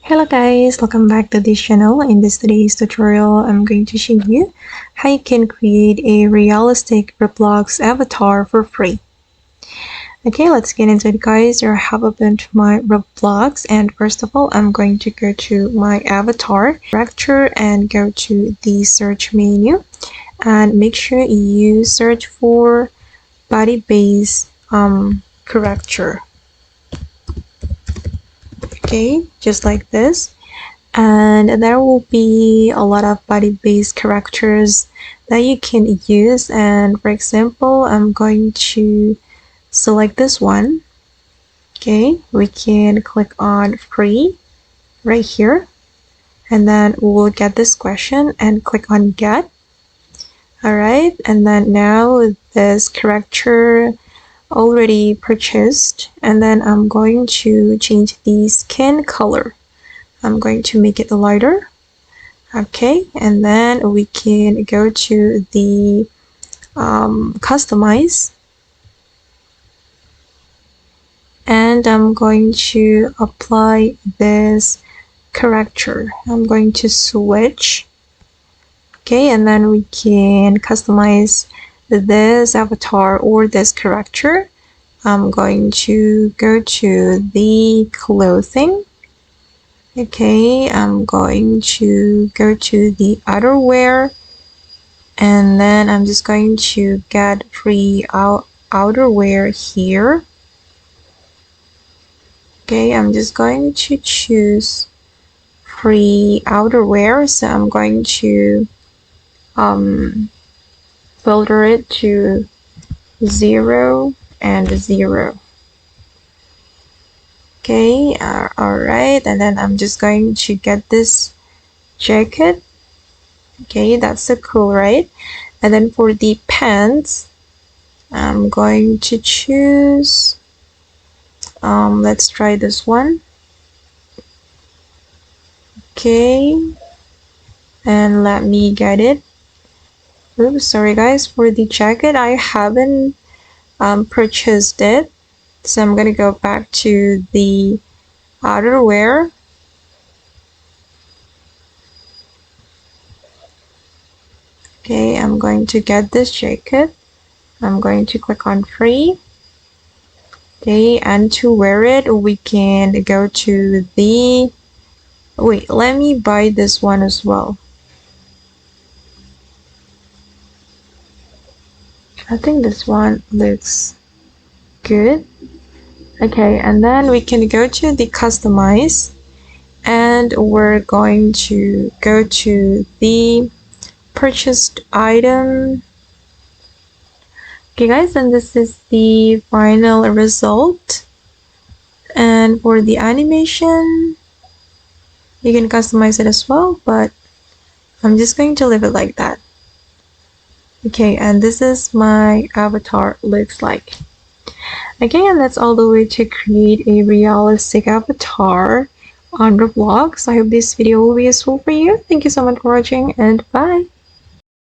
Hello guys, welcome back to this channel. In today's tutorial, I'm going to show you how you can create a realistic Roblox avatar for free. Okay, let's get into it guys. I have opened my Roblox, and first of all, I'm going to go to my avatar character and go to the search menu and make sure you search for body base character. Okay, just like this. And there will be a lot of body-based characters that you can use, and for example I'm going to select this one. Okay, we can click on free right here, and then we'll get this question and click on get. Alright, and then now this character already purchased, and then I'm going to change the skin color. I'm going to make it lighter. Okay, and then we can go to the customize, and I'm going to apply this character. I'm going to switch. Okay, and then we can customize this avatar or this character. I'm going to go to the clothing. Okay, I'm going to go to the outerwear, and then I'm just going to get free outerwear here. Okay, I'm just going to choose free outerwear, so I'm going to filter it to 0 and 0. Okay, alright, and then I'm just going to get this jacket. Okay, that's so cool, right? And then for the pants, I'm going to choose, let's try this one. Okay, and let me get it. Oops, sorry guys, for the jacket, I haven't purchased it. So I'm going to go back to the outerwear. Okay, I'm going to get this jacket. I'm going to click on free. Okay, and to wear it, we can go to the... Wait, let me buy this one as well. I think this one looks good. Okay, and then we can go to the customize, and we're going to go to the purchased item. Okay guys, and this is the final result. And for the animation, you can customize it as well, but I'm just going to leave it like that. Okay, and this is my avatar looks like. Okay, and that's all the way to create a realistic avatar on Roblox. I hope this video will be useful for you. Thank you so much for watching, and bye.